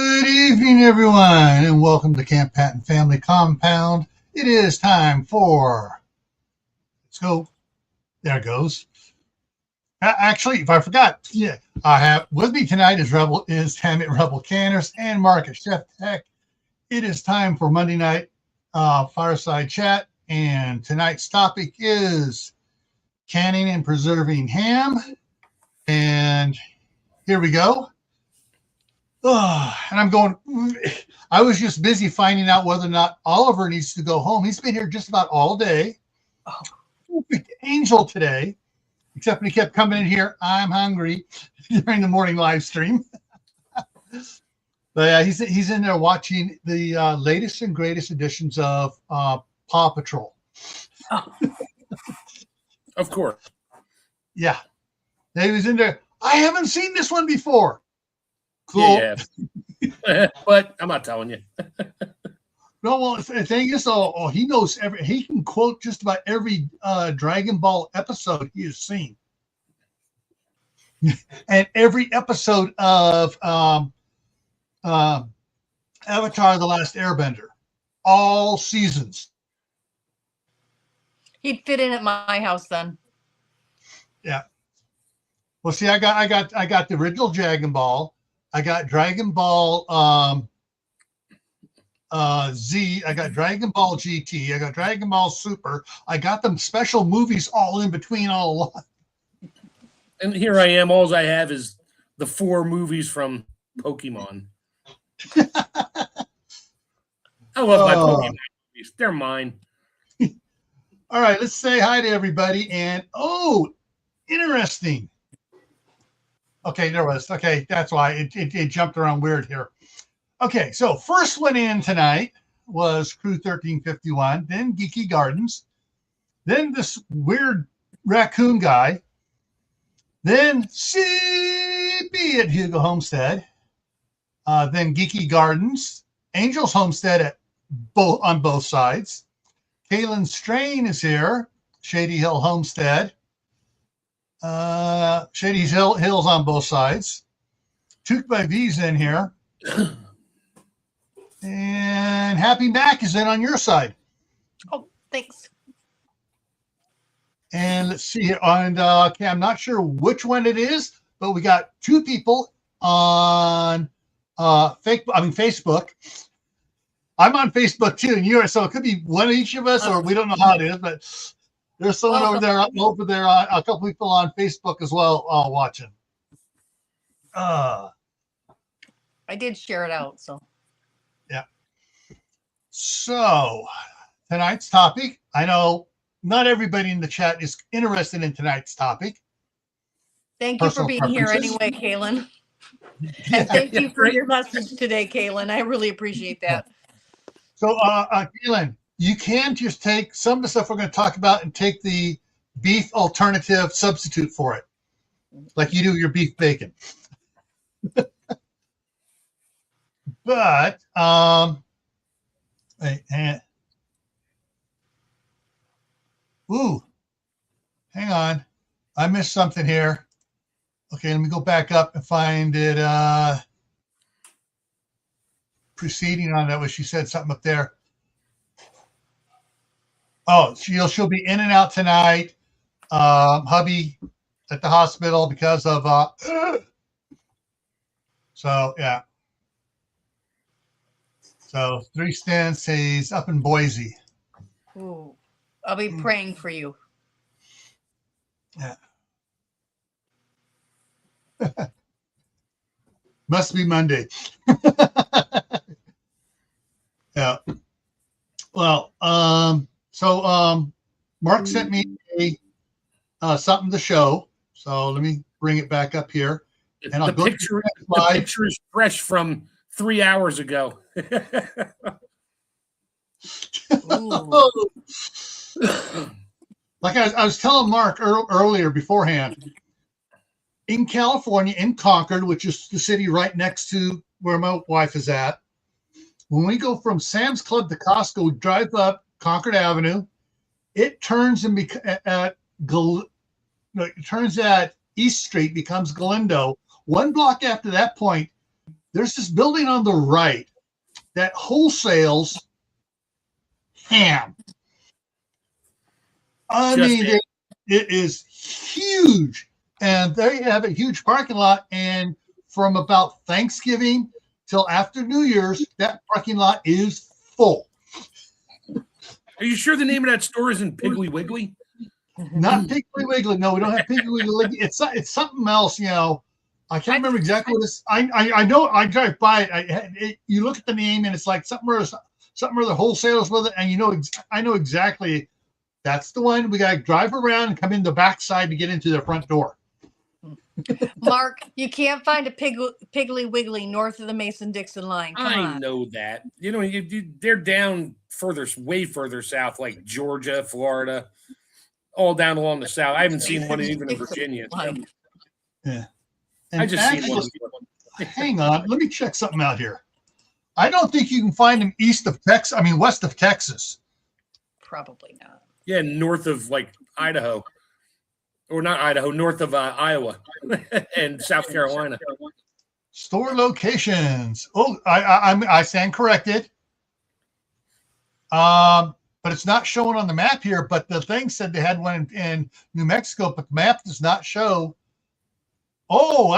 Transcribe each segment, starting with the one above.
Good evening, everyone, and welcome to Camppatton Family Compound. It is time for, let's go, there it goes. Actually, if I forgot, I have with me tonight is Tammy at Rebel Canners and Mark at ChefTech. It is time for Monday night Fireside Chat, and tonight's topic is canning and preserving ham. And here we go. Oh, and I was just busy finding out whether or not Oliver needs to go home. He's been here just about all day. Oh, Angel today, except when he kept coming in here, I'm hungry, during the morning live stream. But he's in there watching the latest and greatest editions of Paw Patrol. Oh. Of course. Yeah. He was in there. I haven't seen this one before. Cool. Yeah. But I'm not telling you. No, well, the thing is, he knows he can quote just about every Dragon Ball episode he has seen. And every episode of Avatar The Last Airbender. All seasons. He'd fit in at my house then. Yeah. Well, see, I got the original Dragon Ball. I got Dragon Ball Z. I got Dragon Ball GT. I got Dragon Ball Super. I got them special movies all in between all along. And here I am. All I have is the 4 movies from Pokemon. I love my Pokemon movies. They're mine. All right, let's say hi to everybody. And interesting. Okay, there was. Okay, that's why it jumped around weird here. Okay, so first one in tonight was Crew 1351, then Geeky Gardens, then this weird raccoon guy, then CB at Hugo Homestead, then Geeky Gardens, Angel's Homestead on both sides. Kaylin Strain is here, Shady Hill Homestead. Shady Hills on both sides. Took by V's in here. And Happy Mac is in on your side. Oh, thanks. And let's see here. And okay, I'm not sure which one it is, but we got 2 people on Facebook. I'm on Facebook too, and you're, so it could be one of each of us, or we don't know how it is, but there's someone over there, a couple people on Facebook as well watching. I did share it out, so. Yeah. So tonight's topic, I know not everybody in the chat is interested in tonight's topic. Thank you for being here anyway, Kaylin. And thank you for your message today, Kaylin. I really appreciate that. So, Kaylin, you can just take some of the stuff we're going to talk about and take the beef alternative substitute for it, like you do your beef bacon. But, wait, hang on. I missed something here. Okay, let me go back up and find it. Proceeding on that was she said something up there. Oh, she'll be in and out tonight. Hubby at the hospital because of so yeah. So 3 stents. He's up in Boise. Ooh, I'll be praying for you. Yeah. Must be Monday. Yeah. Well, so Mark sent me something to show. So let me bring it back up here. And the picture is fresh from 3 hours ago. Like I was telling Mark earlier beforehand, in California, in Concord, which is the city right next to where my wife is at, when we go from Sam's Club to Costco, we drive up Concord Avenue. It turns at East Street, becomes Galindo. 1 block after that point, there's this building on the right that wholesales ham. I mean, it is huge. And they have a huge parking lot. And from about Thanksgiving till after New Year's, that parking lot is full. Are you sure the name of that store isn't Piggly Wiggly? Not Piggly Wiggly. No, we don't have Piggly Wiggly. It's something else, you know. I can't remember exactly what it's. I know I drive by it. You look at the name and it's like something or the wholesalers with it, and you know I know exactly that's the one. We got to drive around and come in the backside to get into the front door. Mark, you can't find a Piggly Wiggly north of the Mason-Dixon line. Come on. I know that. You know, they're down further, way further south, like Georgia, Florida, all down along the south. I haven't seen one even in Virginia. So. Yeah. I just see one. Hang on, let me check something out here. I don't think you can find them west of Texas. Probably not. Yeah, north of like Idaho, or not Idaho, north of Iowa and South Carolina. Store locations. Oh, I stand corrected. But it's not showing on the map here. But the thing said they had one in New Mexico, but the map does not show. Oh,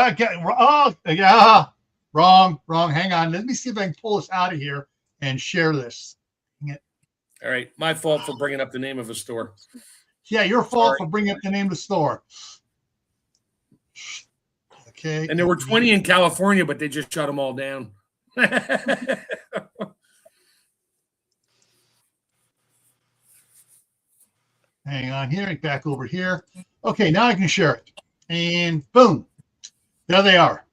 yeah, wrong. Hang on. Let me see if I can pull this out of here and share this. All right, my fault for bringing up the name of a store. Yeah, your fault for bringing up the name of the store. Okay. And there were 20 in California, but they just shut them all down. Hang on here, back over here. Okay, now I can share it. And boom. There they are.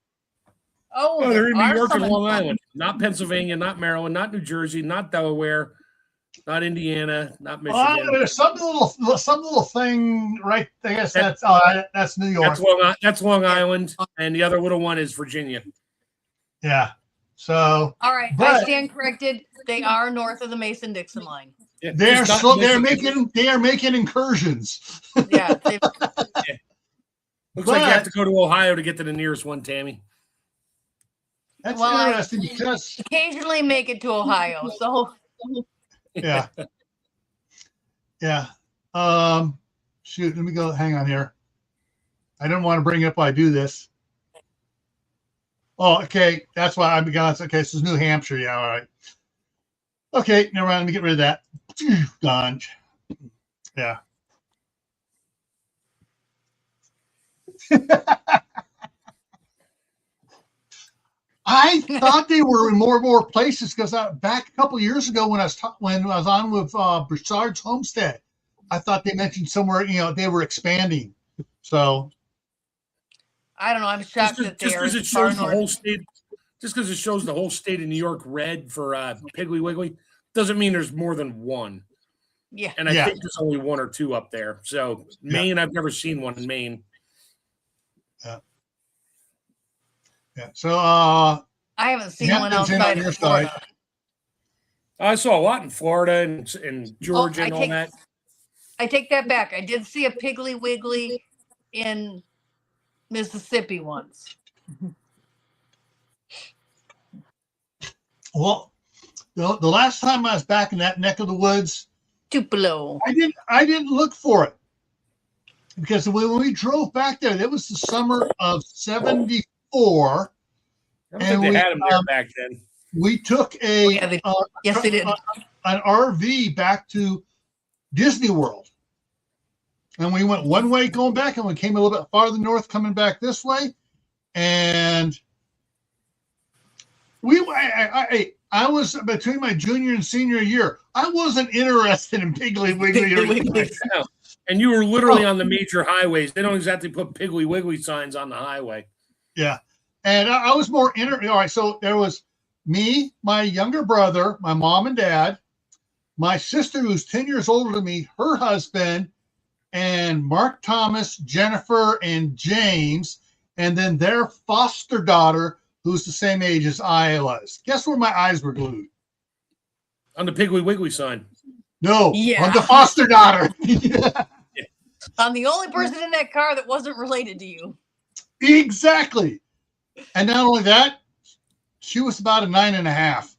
Oh, they're in New York and Long Island, not Pennsylvania, not Maryland, not New Jersey, not Delaware, not Indiana, not Michigan. There's some little thing right. I guess that's New York. That's Long Island, and the other little one is Virginia. Yeah. So. All right, I stand corrected. They are north of the Mason-Dixon line. Yeah, they are making incursions. Yeah. Looks like you have to go to Ohio to get to the nearest one, Tammy. That's interesting because occasionally make it to Ohio. So yeah. Shoot, let me go. Hang on here. I don't want to bring it up while I do this. Oh, okay. That's why I'm going. Okay, this is New Hampshire. Yeah, all right. Okay, never mind. Let me get rid of that. Gone. Yeah. I thought they were in more and more places because back a couple of years ago when I was on with Broussard's Homestead, I thought they mentioned somewhere they were expanding. So I don't know. I'm shocked that they are. Just because it shows the whole state, just because it shows the whole state of New York red for Piggly Wiggly, doesn't mean there's more than one. Yeah, and I think there's only one or two up there. So Maine, I've never seen one in Maine. Yeah. So I haven't seen one outside of Florida. I saw a lot in Florida and Georgia and all that. I take that back. I did see a Piggly Wiggly in Mississippi once. Well, the last time I was back in that neck of the woods, Tupelo. I didn't look for it because when we drove back there, it was the summer of '74. I don't think they had them there back then. We took yes, they did. An RV back to Disney World, and we went one way going back, and we came a little bit farther north coming back this way, and I was between my junior and senior year. I wasn't interested in Piggly Wiggly. And you were literally on the major highways. They don't exactly put Piggly Wiggly signs on the highway. Yeah. And I was more interested. All right. So there was me, my younger brother, my mom and dad, my sister, who's 10 years older than me, her husband, and Mark Thomas, Jennifer, and James, and then their foster daughter, who's the same age as I was. Guess where my eyes were glued? On the Piggly Wiggly sign. No, on the foster daughter. I'm the only person in that car that wasn't related to you. Exactly. And not only that, She was about a 9.5.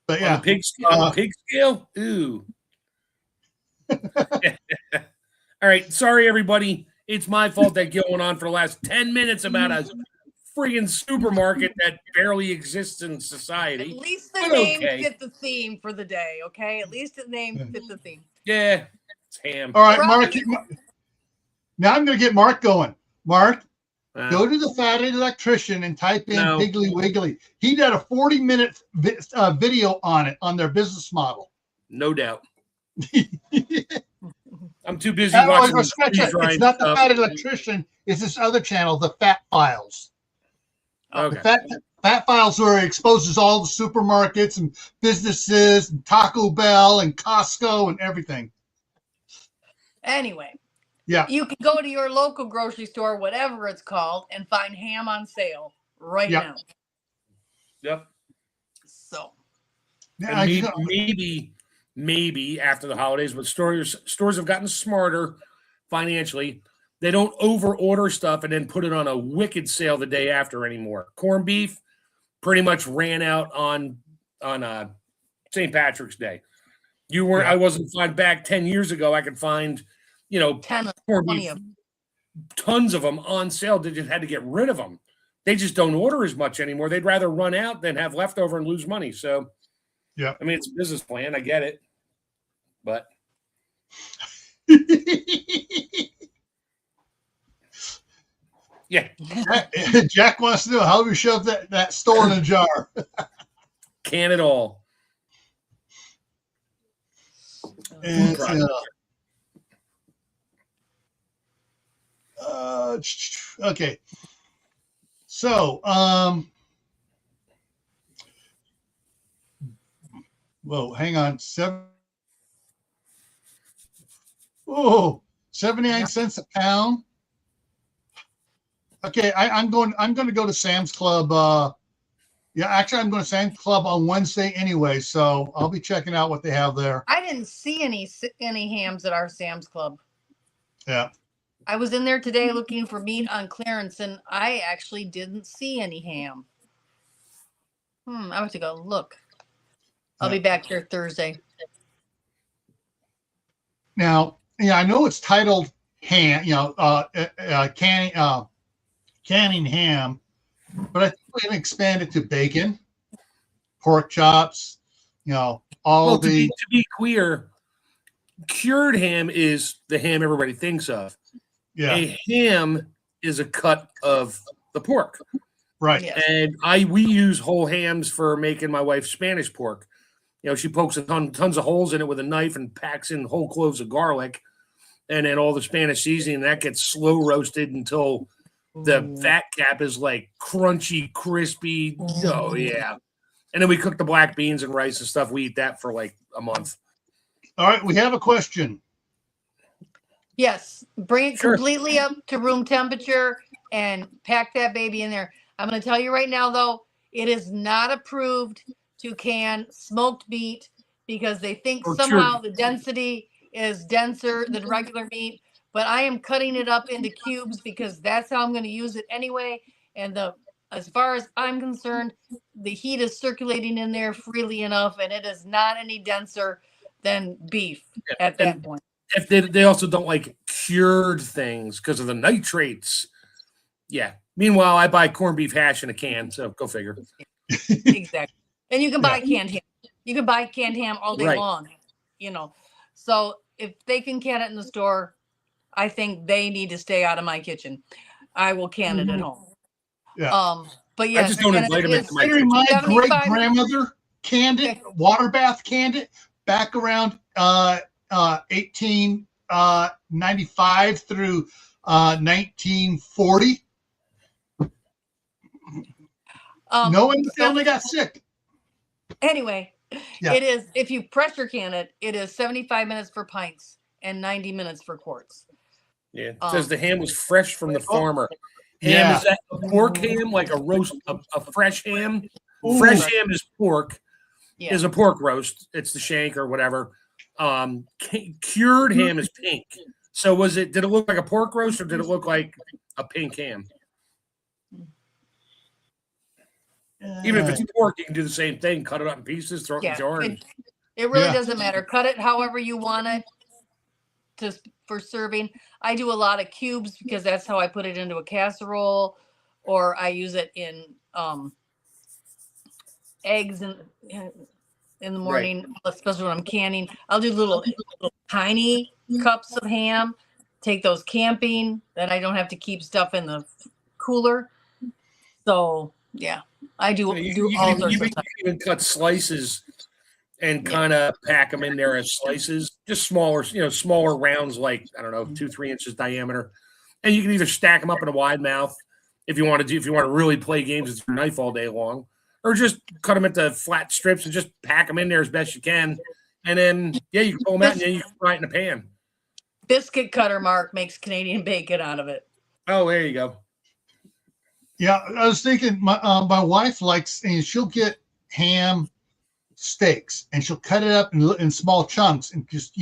But yeah, on the pig scale. Ooh. All right, sorry everybody. It's my fault that Gil went on for the last 10 minutes about a friggin' supermarket that barely exists in society. At least the name fit the theme for the day, okay? At least the name fit the theme. Yeah, it's ham. All right, Mark. Now I'm going to get Mark going. Mark, go to the Fat Electrician and type in Piggly Wiggly. He did a 40-minute video on it, on their business model. No doubt. I'm too busy watching. It's not the Fat Electrician. It's this other channel, the Fat Files. Okay. The Fat Files, where it exposes all the supermarkets and businesses, and Taco Bell and Costco and everything. Anyway, yeah, you can go to your local grocery store, whatever it's called, and find ham on sale now. Yep. So, maybe after the holidays, but stores have gotten smarter financially. They don't over order stuff and then put it on a wicked sale the day after anymore. Corned beef pretty much ran out on St. Patrick's Day. I wasn't fine back 10 years ago. I could find, 10 corned beef, tons of them on sale. They just had to get rid of them. They just don't order as much anymore. They'd rather run out than have leftover and lose money. So, yeah, I mean, it's a business plan. I get it, but yeah. Jack wants to know how we shove that store in a jar. Can it all. And, okay. So, whoa, hang on. 79 cents a pound. Okay, I'm going to go to Sam's Club. Actually, I'm going to Sam's Club on Wednesday anyway, so I'll be checking out what they have there. I didn't see any hams at our Sam's Club. Yeah. I was in there today looking for meat on clearance, and I actually didn't see any ham. I have to go look. I'll be back here Thursday. Now, I know it's titled ham, canning ham, but I think we can expand it to bacon, pork chops, to be clear, cured ham is the ham everybody thinks of. Yeah. A ham is a cut of the pork. Right. Yes. And we use whole hams for making my wife Spanish pork. She pokes tons of holes in it with a knife and packs in whole cloves of garlic and then all the Spanish seasoning. And that gets slow roasted until the fat cap is like crunchy, crispy. Oh, yeah. And then we cook the black beans and rice and stuff. We eat that for like a month. All right. We have a question. Yes. Bring it completely up to room temperature and pack that baby in there. I'm going to tell you right now, though, it is not approved to can smoked meat because they think somehow the density is denser than regular meat. But I am cutting it up into cubes because that's how I'm going to use it anyway. And as far as I'm concerned, the heat is circulating in there freely enough, and it is not any denser than beef at that point. If they also don't like cured things because of the nitrates. Yeah. Meanwhile, I buy corned beef hash in a can, so go figure. Exactly. And you can buy canned ham. You can buy canned ham all day long, So if they can can it in the store, I think they need to stay out of my kitchen. I will can it at home. Yeah. But yes, I just don't invite them into my kitchen. My great grandmother canned it, water bath canned it back around 1895 through 1940. No one in the family got sick. Anyway, it is, if you pressure can it, it is 75 minutes for pints and 90 minutes for quarts. Yeah, it says the ham was fresh from the farmer. Ham is that a pork ham, like a roast, a fresh ham? Fresh ham is pork, is a pork roast. It's the shank or whatever. Cured ham is pink. So did it look like a pork roast or did it look like a pink ham? Even if it's pork, you can do the same thing. Cut it up in pieces, throw it in the jar. It really doesn't matter. Cut it however you want it for serving. I do a lot of cubes because that's how I put it into a casserole, or I use it in eggs in the morning, especially when I'm canning. I'll do little tiny cups of ham. Take those camping, then I don't have to keep stuff in the cooler. So yeah, I do all sorts of stuff. You can cut slices and kind of pack them in there as slices, just smaller, smaller rounds, like, I don't know, 2-3 inches diameter. And you can either stack them up in a wide mouth if you want to really play games with your knife all day long, or just cut them into flat strips and just pack them in there as best you can. And then, you can pull them out and then you can fry it in a pan. Biscuit cutter, Mark, makes Canadian bacon out of it. Oh, there you go. Yeah, I was thinking my wife likes, and she'll get ham steaks and she'll cut it up in small chunks and just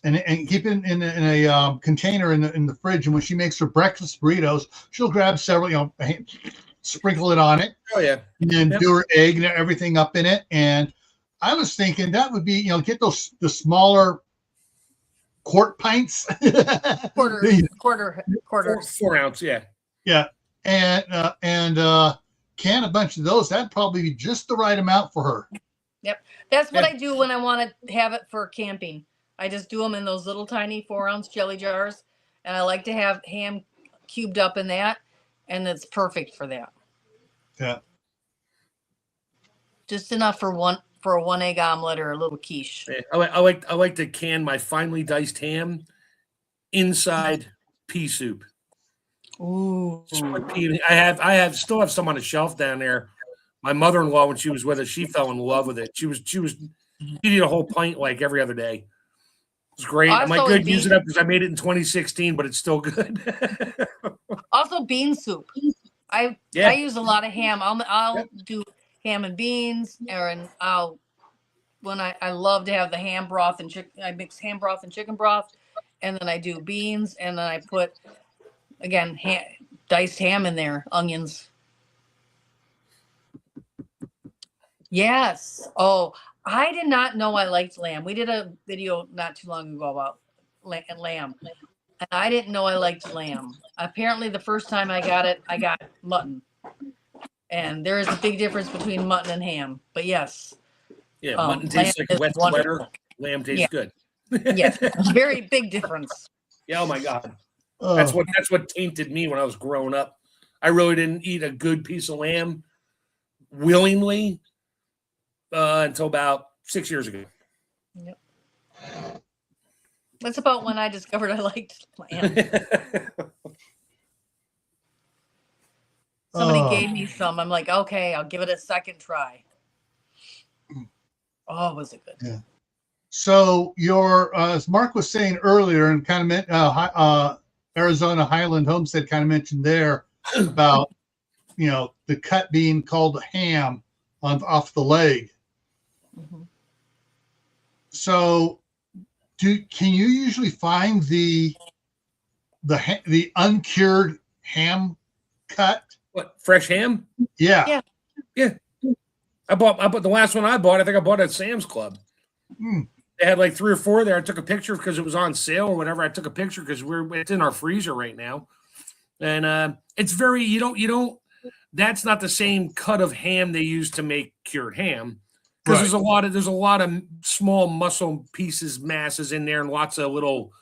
and keep it in a container in the fridge. And when she makes her breakfast burritos, she'll grab several, sprinkle it on it. Oh yeah, and then do her egg and everything up in it. And I was thinking that would be get the smaller quart pints, quarter 4 ounce, yeah, and can a bunch of those. That'd probably be just the right amount for her. Yep, that's what I do when I want to have it for camping. I just do them in those little tiny 4-ounce jelly jars, and I like to have ham cubed up in that, and it's perfect for that. Yeah, just enough for a 1 egg omelet or a little quiche. I like to can my finely diced ham inside pea soup. Ooh. I still have some on the shelf down there. My mother-in-law, when she was with us, she fell in love with it. She eating a whole pint like every other day. It was great. I'm like, good, use it up because I made it in 2016, but it's still good. Also, bean soup. I use a lot of ham. I'll do ham and beans, and I love to have the ham broth and chicken. I mix ham broth and chicken broth, and then I do beans, and then I put again diced ham in there, onions. Yes. Oh, I did not know I liked lamb. We did a video not too long ago about lamb, and I didn't know I liked lamb. Apparently, the first time I got it, I got mutton. And there is a big difference between mutton and ham. But yes. Yeah, mutton tastes like wet sweater. Lamb tastes good. Yes, very big difference. Yeah, oh my God. That's what tainted me when I was growing up. I really didn't eat a good piece of lamb willingly until about 6 years ago. Yep. That's about when I discovered I liked lamb. Somebody gave me some. I'm like, okay, I'll give it a second try. Oh, was it good? Yeah. So as Mark was saying earlier, and kind of meant Arizona Highland Homestead kind of mentioned there about the cut being called a ham off the leg. Mm-hmm. So, can you usually find the uncured ham cut? What, fresh ham? Yeah. I bought the last one I bought. I think I bought it at Sam's Club. They had like 3 or 4 there. I took a picture because it was on sale or whatever. I took a picture because it's in our freezer right now, and it's very you don't. That's not the same cut of ham they use to make cured ham. Because there's a lot of small muscle pieces, masses in there, and lots of little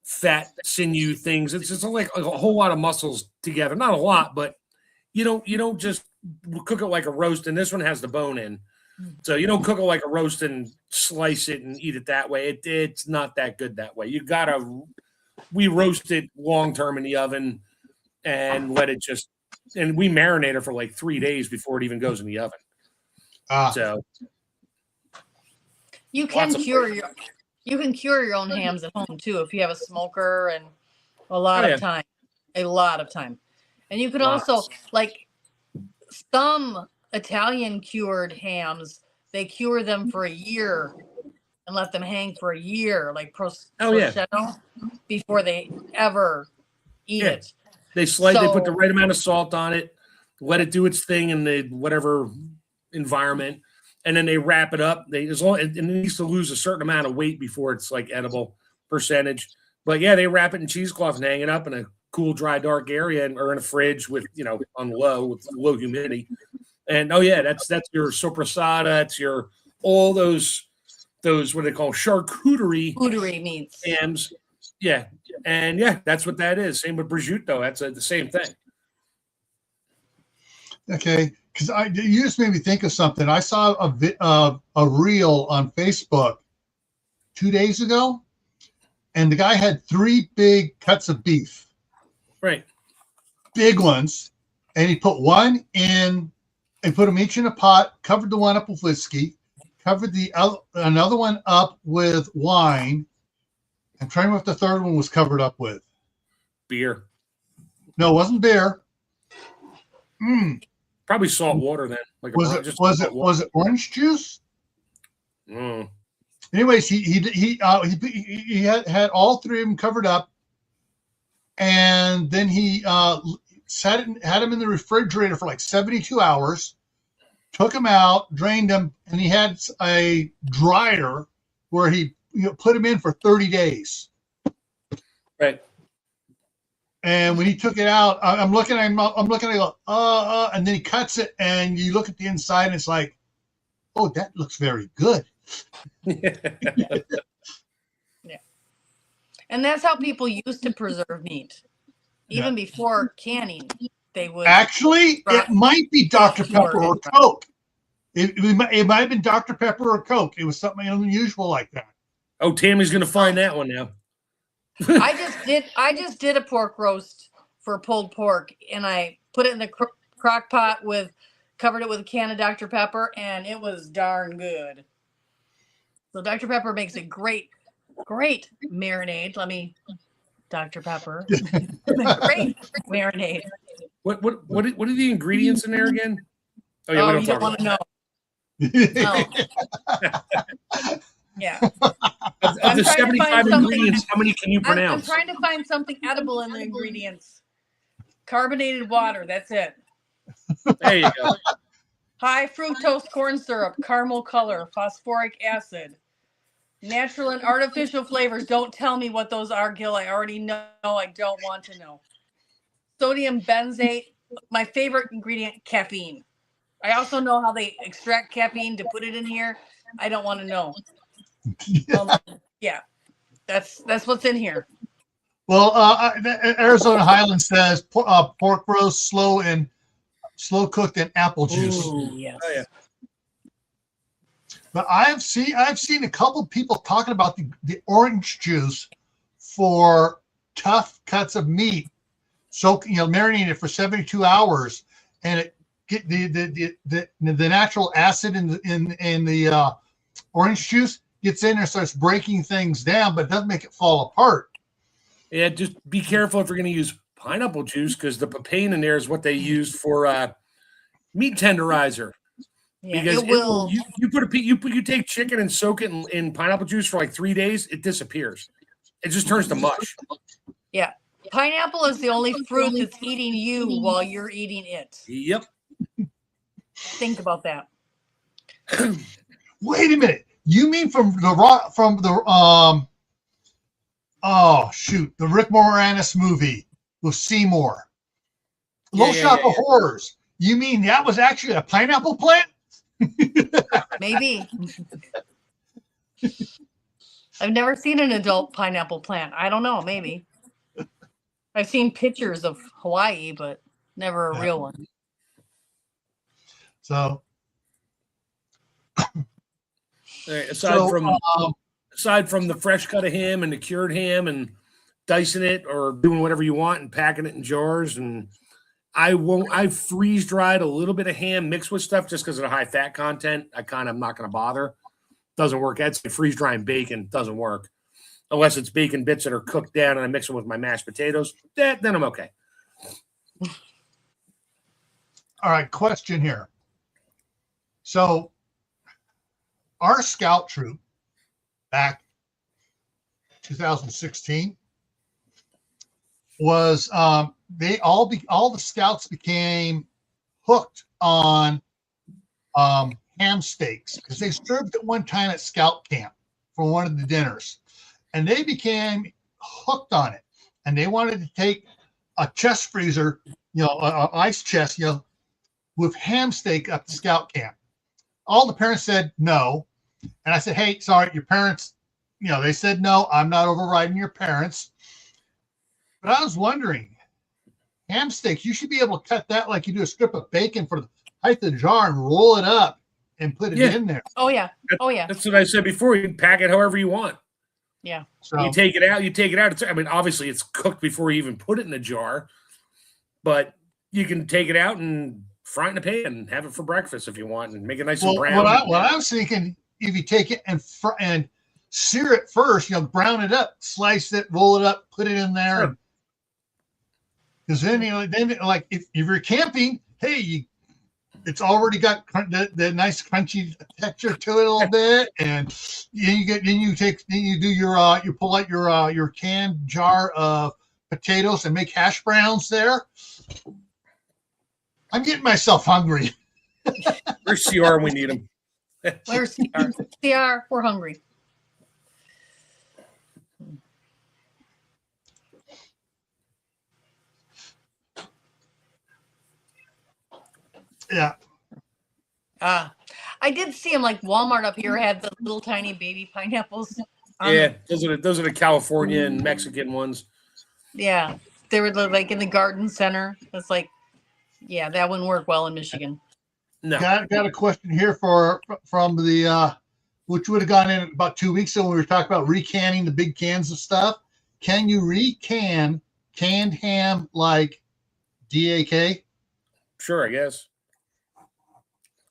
fat sinew things. It's just like a whole lot of muscles together. Not a lot, but you don't just cook it like a roast. And this one has the bone in, so you don't cook it like a roast and slice it and eat it that way. It's not that good that way. We roast it long term in the oven and let it and we marinate it for like 3 days before it even goes in the oven. So. You can cure your own hams at home too if you have a smoker and a lot of time. And you can also, like some Italian cured hams, they cure them for a year and let them hang for a year, like prosciutto, before they ever eat it. They put the right amount of salt on it. let it do its thing in the whatever environment, and then they wrap it up. And it needs to lose a certain amount of weight before it's like edible percentage. But yeah, they wrap it in cheesecloth and hang it up in a cool, dry, dark area, or in a fridge with on low with low humidity. And oh yeah, that's your sopressata. It's your all those what they call charcuterie meats. Hams. Yeah, and yeah, that's what that is. Same with prosciutto. That's the same thing. Okay, because you just made me think of something. I saw a reel on Facebook 2 days ago, and the guy had 3 big cuts of beef, right, big ones, and he put one in and put them each in a pot, covered the one up with whiskey, covered another one up with wine. I'm trying to remember what the third one was covered up with. Beer. No, it wasn't beer. Probably salt water then. Was it orange juice? Mm. Anyways, he had all 3 of them covered up, and then he had them in the refrigerator for like 72 hours. Took them out, drained them, and he had a dryer where he put them in for 30 days. Right. And when he took it out, I'm looking at him, and then he cuts it, and you look at the inside, and it's like, oh, that looks very good. Yeah. And that's how people used to preserve meat. Even before canning, they would. Actually, it might be Dr. Pepper or Coke. It might have been Dr. Pepper or Coke. It was something unusual like that. Oh, Tammy's going to find that one now. I just did a pork roast for pulled pork, and I put it in the crock pot covered it with a can of Dr. Pepper, and it was darn good. So Dr. Pepper makes a great marinade. Dr. Pepper, great marinade. What are the ingredients in there again? Oh yeah, you don't want to know. No. Yeah. Of the 75 ingredients, how many can you pronounce? I'm trying to find something edible in the ingredients. Carbonated water, that's it. There you go. High fructose corn syrup, caramel color, phosphoric acid. Natural and artificial flavors. Don't tell me what those are, Gil. I already know. I don't want to know. Sodium benzoate. My favorite ingredient, caffeine. I also know how they extract caffeine to put it in here. I don't want to know. Yeah, that's what's in here. Well, Arizona Highland says pork roast slow cooked in apple juice. Ooh, yes. Oh, yeah. But I've seen a couple of people talking about the orange juice for tough cuts of meat, marinating it for 72 hours, and it get the natural acid in the orange juice gets in there, starts breaking things down, but doesn't make it fall apart. Yeah, just be careful if you're going to use pineapple juice, because the papain in there is what they use for meat tenderizer. Yeah, because it will. You take chicken and soak it in pineapple juice for like 3 days, it disappears. It just turns to mush. Yeah, pineapple is the only fruit that's eating you while you're eating it. Yep. Think about that. Wait a minute. You mean the Rick Moranis movie with Seymour, Little Shop of Horrors? You mean that was actually a pineapple plant? Maybe. I've never seen an adult pineapple plant. I don't know. Maybe. I've seen pictures of Hawaii, but never a real one. So, aside from the fresh cut of ham and the cured ham and dicing it or doing whatever you want and packing it in jars, and I freeze dried a little bit of ham mixed with stuff just because of the high fat content. I'm not going to bother. Doesn't work. That's freeze drying bacon. Doesn't work unless it's bacon bits that are cooked down and I mix them with my mashed potatoes. Then I'm okay. All right, question here. So, our scout troop back 2016 was all the scouts became hooked on ham steaks because they served it one time at Scout Camp for one of the dinners, and they became hooked on it. And they wanted to take a chest freezer, a ice chest, with ham steak up to Scout Camp. All the parents said no, and I said, "Hey, sorry, your parents." They said no. I'm not overriding your parents. But I was wondering, ham steaks, you should be able to cut that like you do a strip of bacon for the height of the jar and roll it up and put it in there. Oh yeah. Oh yeah. That's what I said before. You can pack it however you want. Yeah. So you take it out. Obviously it's cooked before you even put it in a jar, but you can take it out and fry it in a pan and have it for breakfast if you want and make it nice and brown. What I was thinking, if you take it and sear it first, brown it up, slice it, roll it up, put it in there. Because then, if you're camping, hey, it's already got the nice crunchy texture to it a little bit, and you pull out your canned jar of potatoes and make hash browns there. I'm getting myself hungry. Where's CR when we need him? Where's CR? CR, we're hungry. Yeah. I did see them, like Walmart up here had the little tiny baby pineapples. Yeah, those are the California and Mexican ones. Yeah, they were like in the garden center. It's like, yeah, that wouldn't work well in Michigan. No. Got a question here from the which would have gone in about 2 weeks ago when we were talking about recanning the big cans of stuff. Can you recan canned ham like DAK? Sure, I guess.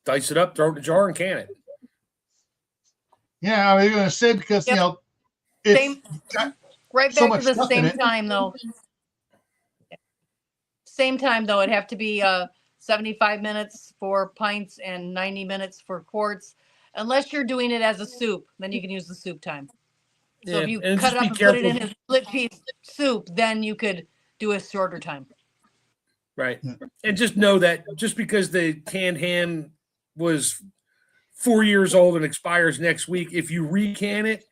Dice it up, throw it in a jar, and can it. Yeah, I was going to say because it's right so back to the same it. time though. Same time though, it'd have to be 75 minutes for pints and 90 minutes for quarts. Unless you're doing it as a soup, then you can use the soup time. So if you cut it up and put it in a split piece soup, then you could do a shorter time. Right. And just know that just because the canned ham was 4 years old and expires next week, if you recan it,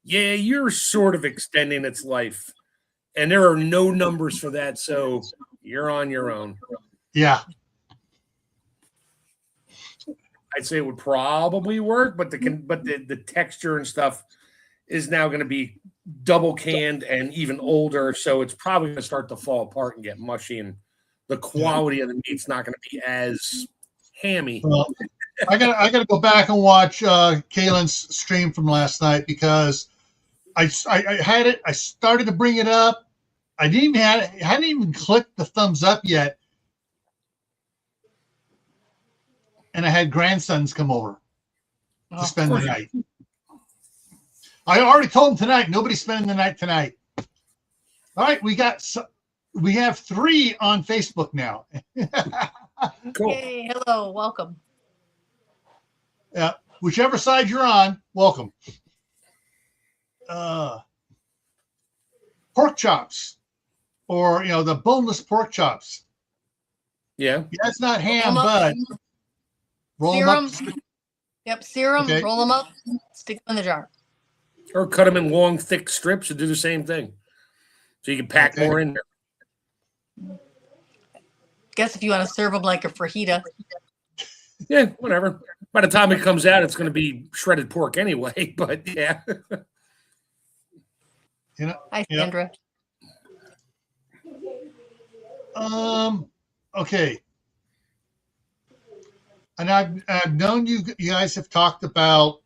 yeah, you're sort of extending its life. And there are no numbers for that, so you're on your own. Yeah. I'd say it would probably work, but the texture and stuff is now going to be double canned and even older, so it's probably going to start to fall apart and get mushy, and the quality of the meat's not going to be as hammy. Well, I gotta go back and watch Kaylin's stream from last night because I had it. I started to bring it up. I hadn't even clicked the thumbs up yet, and I had grandsons come over to spend the night. I already told them tonight. Nobody's spending the night tonight. All right, we have 3 on Facebook now. Cool. Hey, hello, welcome. Yeah, whichever side you're on, welcome. Pork chops, or the boneless pork chops. Yeah. That's not ham, but roll them up. Yep, sear them, Okay. roll them up, stick them in the jar. Or cut them in long, thick strips and do the same thing. So you can pack more in there. Guess if you want to serve them like a fajita. Yeah, whatever. By the time it comes out, it's going to be shredded pork anyway, but yeah. Hi, Sandra. Okay. And I've known you guys have talked about,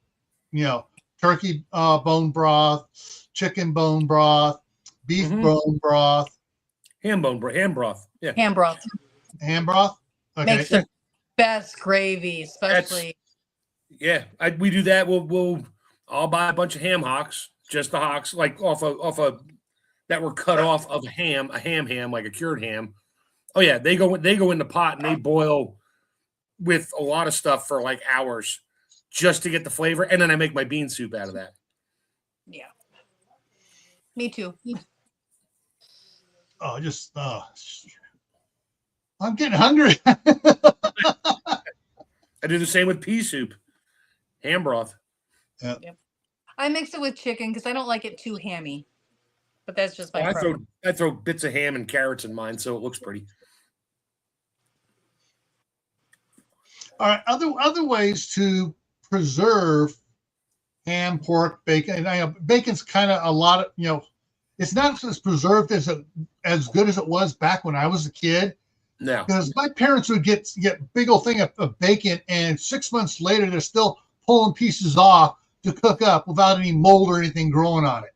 turkey bone broth, chicken bone broth, beef bone broth, ham broth. Yeah. Ham broth. Ham broth. Okay. Makes the best gravy, especially. We do that. I'll buy a bunch of ham hocks, just the hocks, like off a that were cut off of a ham, like a cured ham. Oh yeah, they go in the pot and they boil with a lot of stuff for like hours just to get the flavor, and then I make my bean soup out of that. Yeah. Me too. Oh, I'm getting hungry. I do the same with pea soup, ham broth. Yeah. Yep. I mix it with chicken because I don't like it too hammy. But that's just my Well, preference. I throw bits of ham and carrots in mine, so it looks pretty. All right. Other ways to preserve ham, pork, bacon. And bacon's kind of a lot of, it's not as preserved as good as it was back when I was a kid. No. Because my parents would get big old thing of bacon, and 6 months later they're still pulling pieces off to cook up without any mold or anything growing on it.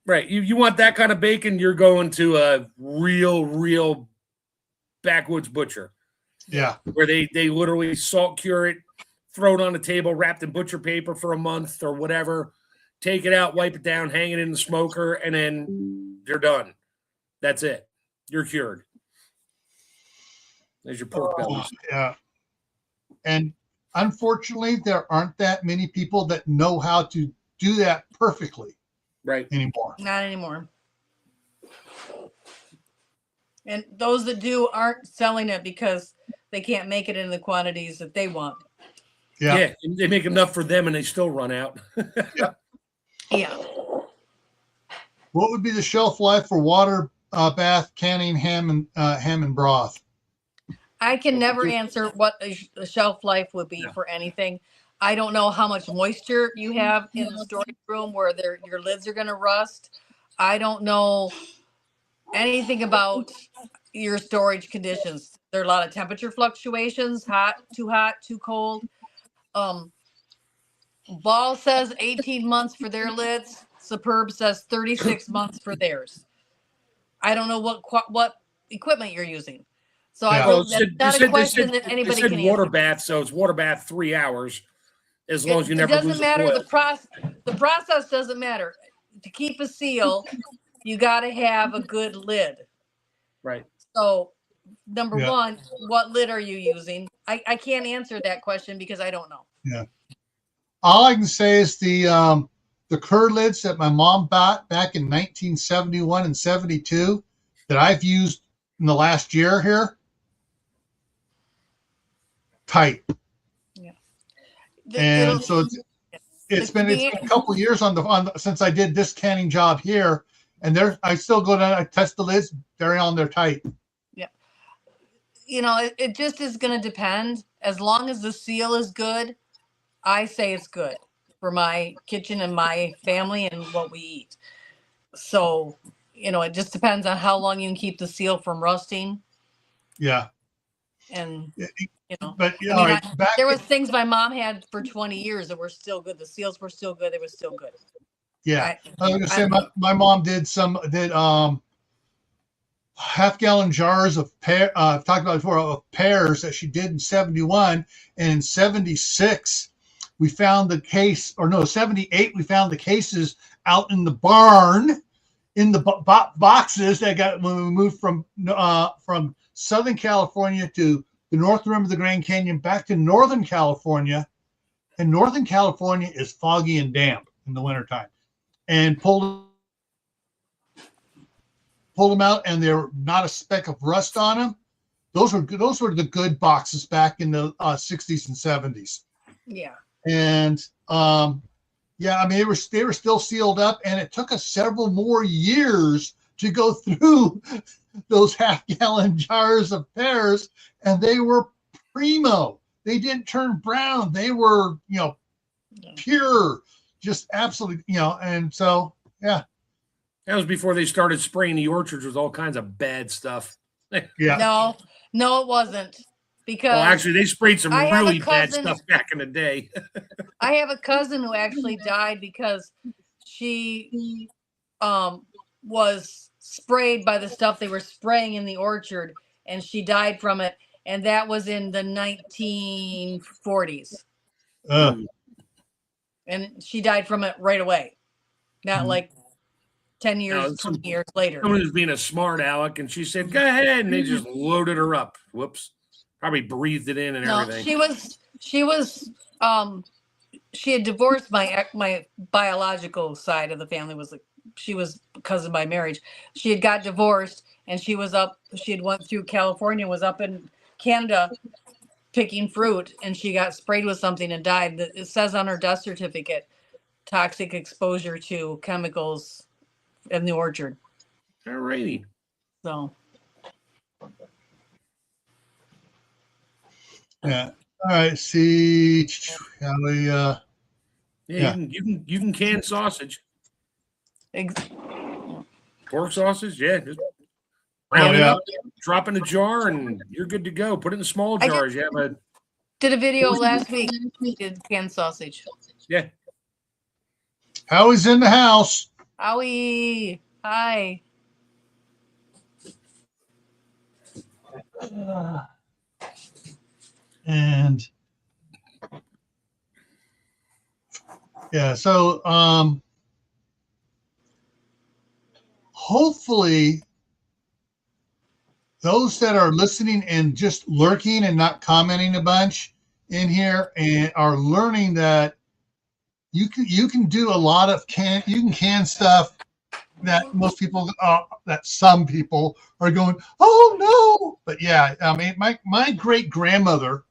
Right. You want that kind of bacon, you're going to a real backwoods butcher. Yeah. Where they literally salt cure it, throw it on the table, wrapped in butcher paper for a month or whatever, take it out, wipe it down, hang it in the smoker, and then they're done. That's it. You're cured. There's your pork bellies. Yeah. And unfortunately, there aren't that many people that know how to do that perfectly. Right. Anymore. Not anymore. And those that do aren't selling it because they can't make it in the quantities that they want. Yeah. They make enough for them and they still run out. Yeah. What would be the shelf life for water bath canning ham and broth? I can never answer what a shelf life would be for anything. I don't know how much moisture you have in the storage room where your lids are going to rust. I don't know anything about your storage conditions. There are a lot of temperature fluctuations, hot, too cold. Ball says 18 months for their lids. Superb says 36 months for theirs. I don't know what equipment you're using. So that's not a question that anybody can answer. Water bath, so it's water bath 3 hours. As long as you never lose it doesn't matter. the process doesn't matter. To keep a seal, you got to have a good lid. Right. So, number one, what lid are you using? I can't answer that question because I don't know. Yeah. All I can say is the Kerr lids that my mom bought back in 1971 and 72 that I've used in the last year here. Tight. And so it's been a couple of years since I did this canning job here, and I still go down, I test the lids, they're on there tight. Yeah, it just is going to depend. As long as the seal is good, I say it's good for my kitchen and my family and what we eat. So it just depends on how long you can keep the seal from rusting. Yeah. And but there was things my mom had for 20 years that were still good. The seals were still good. They were still good. Yeah. I was gonna say my mom did half-gallon jars of I've talked about before, of pears that she did in 71, and in 76 we found the case, or no, 78 we found the cases out in the barn in the boxes that got when we moved from Southern California to the north rim of the Grand Canyon back to Northern California. And Northern California is foggy and damp in the wintertime. And pulled them out, and they're not a speck of rust on them. Those were the good boxes back in the 60s and 70s. Yeah. And they were still sealed up, and it took us several more years to go through those half-gallon jars of pears, and they were primo. They didn't turn brown. They were, pure, just absolutely, and so, yeah. That was before they started spraying the orchards with all kinds of bad stuff. Yeah. No, it wasn't. Because actually, they sprayed some really bad stuff back in the day. I have a cousin who actually died because she was sprayed by the stuff they were spraying in the orchard, and she died from it. And that was in the 1940s. And she died from it right away. Not like 10 years, 20 years later. Someone was being a smart aleck, and she said, "Go ahead," and they just loaded her up. Whoops. Probably breathed it in and everything. She had divorced my biological side of the family. She was cousin by marriage. She had got divorced, and she had went through California, was up in Canada picking fruit, and she got sprayed with something and died. It says on her death certificate, toxic exposure to chemicals in the orchard. All righty. So. Yeah. All right. See how we Yeah. You can can sausage. Pork sausage, yeah. Just round it up, drop in a jar, and you're good to go. Put it in small jars. Did a video last week. Did canned sausage. Yeah. Howie's in the house. Howie, hi. And yeah, so hopefully those that are listening and just lurking and not commenting a bunch in here and are learning that you can do a lot of can stuff that most people that some people are going, oh no. But yeah, I mean my great grandmother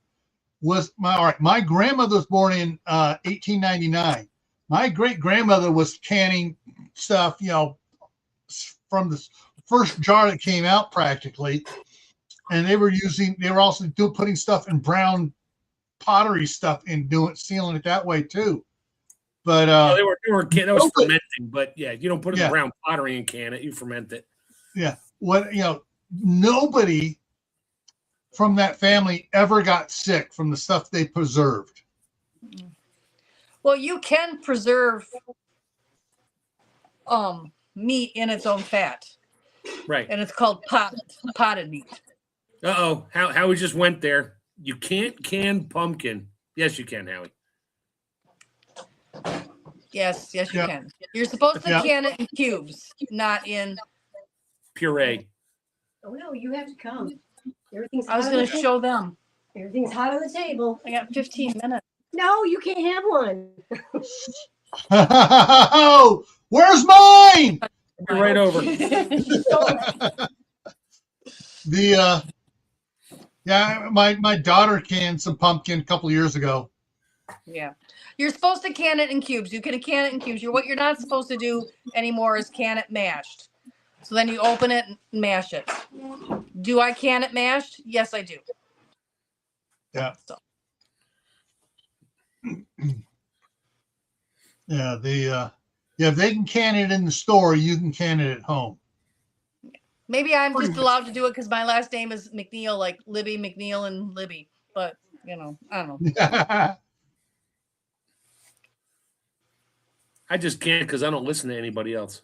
was my grandmother was born in 1899. My great grandmother was canning stuff, from the first jar that came out practically, and they were also putting stuff in brown pottery stuff and sealing it that way too. But they were that was fermenting, but yeah, you don't put it in brown pottery and can it, you ferment it. Yeah. Nobody from that family ever got sick from the stuff they preserved. Well, you can preserve meat in its own fat. Right. And it's called potted meat. Uh-oh. Howie just went there. You can't can pumpkin. Yes, you can, Howie. Yes, you can. You're supposed to can it in cubes, not in puree. Oh no, you have to come. I was going to show them. Everything's hot on the table. I got 15 minutes. No, you can't have one. Oh, where's mine? You're right over. My daughter canned some pumpkin a couple of years ago. Yeah. You're supposed to can it in cubes. You can can it in cubes. What you're not supposed to do anymore is can it mashed. So then you open it and mash it. Do I can it mashed? Yes, I do. Yeah. So. Yeah, if they can can it in the store, you can can it at home. Maybe I'm just allowed to do it because my last name is McNeill, like Libby, McNeill, and Libby. But, I don't know. I just can't because I don't listen to anybody else.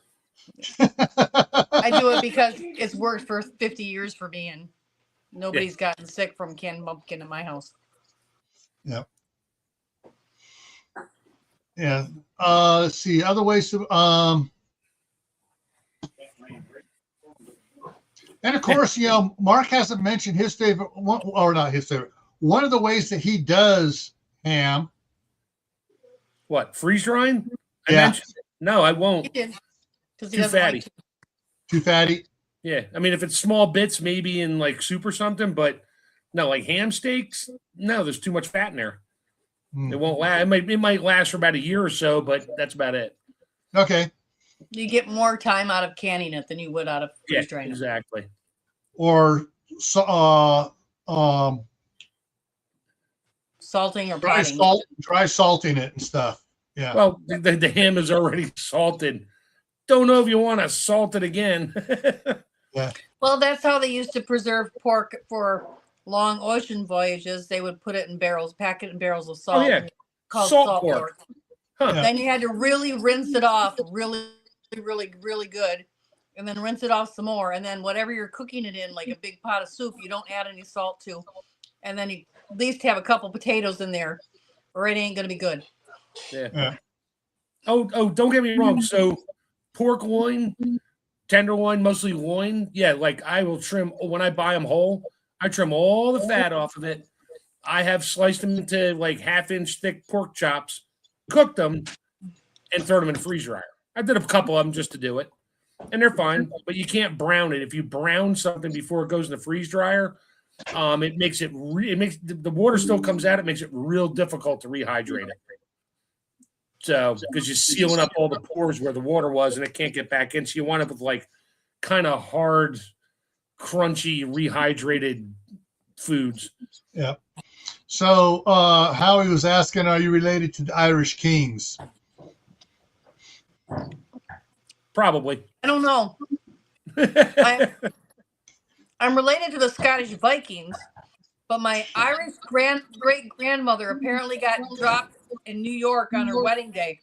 I do it because it's worked for 50 years for me, and nobody's gotten sick from canned pumpkin in my house. Yep. Yeah. Let's see. Other ways to and of course, Mark hasn't mentioned his favorite one, or not his favorite. One of the ways that he does ham. What, freeze drying? I Yeah. mentioned it. No, I won't. He did. Because he Too doesn't fatty. like to. Too fatty. Yeah. I mean, if it's small bits, maybe in like soup or something, but no, like ham steaks, no, there's too much fat in there. It won't last. It might last for about a year or so, but that's about it. Okay. You get more time out of canning it than you would out of freeze drying it. Exactly. Or Salting or dry potting. salting it and stuff. Yeah. Well, the ham is already salted. Don't know if you want to salt it again. Yeah. Well, that's how they used to preserve pork for long ocean voyages. They would put it in barrels, pack it in barrels of salt. Oh, yeah. Called Salt pork. Huh. Yeah. Then you had to really rinse it off really, really, really good. And then rinse it off some more. And then whatever you're cooking it in, like a big pot of soup, you don't add any salt to. And then you at least have a couple potatoes in there, or it ain't going to be good. Yeah. Oh, don't get me wrong. So pork loin, tenderloin, mostly loin. Yeah, like I will trim when I buy them whole. I trim all the fat off of it. I have sliced them into like 1/2-inch thick pork chops, cooked them, and throw them in the freeze dryer. I did a couple of them just to do it. and they're fine, but you can't brown it. If you brown something before it goes in the freeze dryer, it makes it makes the water still comes out. It makes it real difficult to rehydrate it. So because you're sealing up all the pores where the water was, and it can't get back in. So you wind up with like kind of hard, crunchy, rehydrated foods. Yeah. So Howie was asking, are you related to the Irish Kings? Probably. I don't know. I'm related to the Scottish Vikings, but my Irish great-grandmother apparently got dropped in New York on her wedding day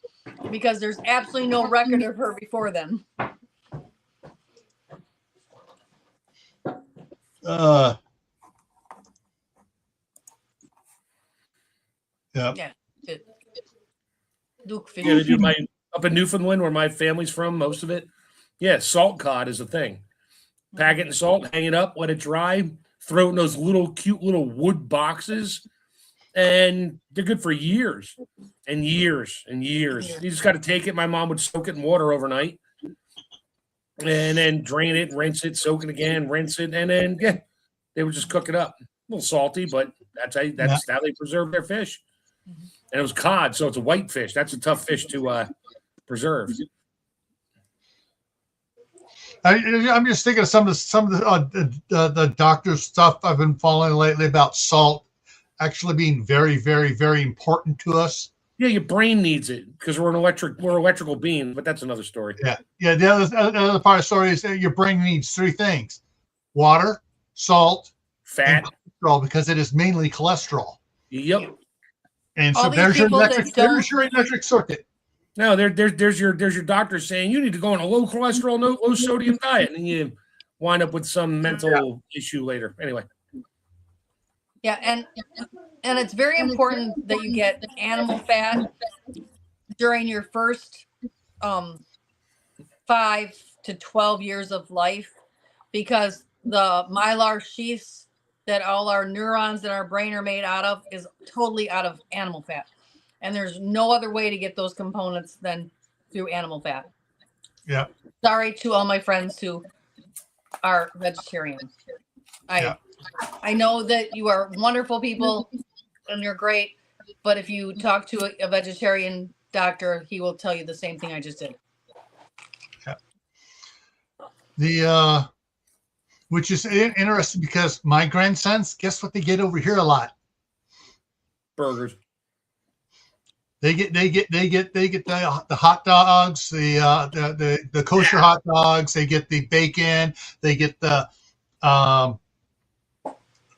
because there's absolutely no record of her before then. Yeah. Duke fish. Yeah, to do up in Newfoundland, where my family's from, most of it. Yeah, salt cod is a thing. Pack it in salt, hang it up, let it dry, throw it in those little cute little wood boxes, and they're good for years and years and years. You just got to take it. My mom would soak it in water overnight, and then drain it, rinse it, soak it again, rinse it, and then they would just cook it up. A little salty, but that's how they preserve their fish. And it was cod, so it's a white fish. That's a tough fish to preserve. I'm just thinking of some of the doctor's stuff I've been following lately about salt actually being very, very, very important to us. Yeah, your brain needs it because we're electrical beings, but that's another story. Yeah. The other part of the story is that your brain needs three things: water, salt, fat, and cholesterol, because it is mainly cholesterol. Yep. And so there's your electric circuit. No, there's your doctor saying you need to go on a low cholesterol, low sodium diet, and you wind up with some mental issue later. Anyway. Yeah, and it's very important that you get animal fat during your first 5 to 12 years of life, because the mylar sheaths that all our neurons in our brain are made out of is totally out of animal fat. And there's no other way to get those components than through animal fat. Yeah. Sorry to all my friends who are vegetarians. I know that you are wonderful people and you're great, but if you talk to a vegetarian doctor, he will tell you the same thing I just did. Yeah. Which is interesting because my grandsons, guess what they get over here a lot? Burgers. They get the hot dogs, the kosher hot dogs. They get the bacon. They get the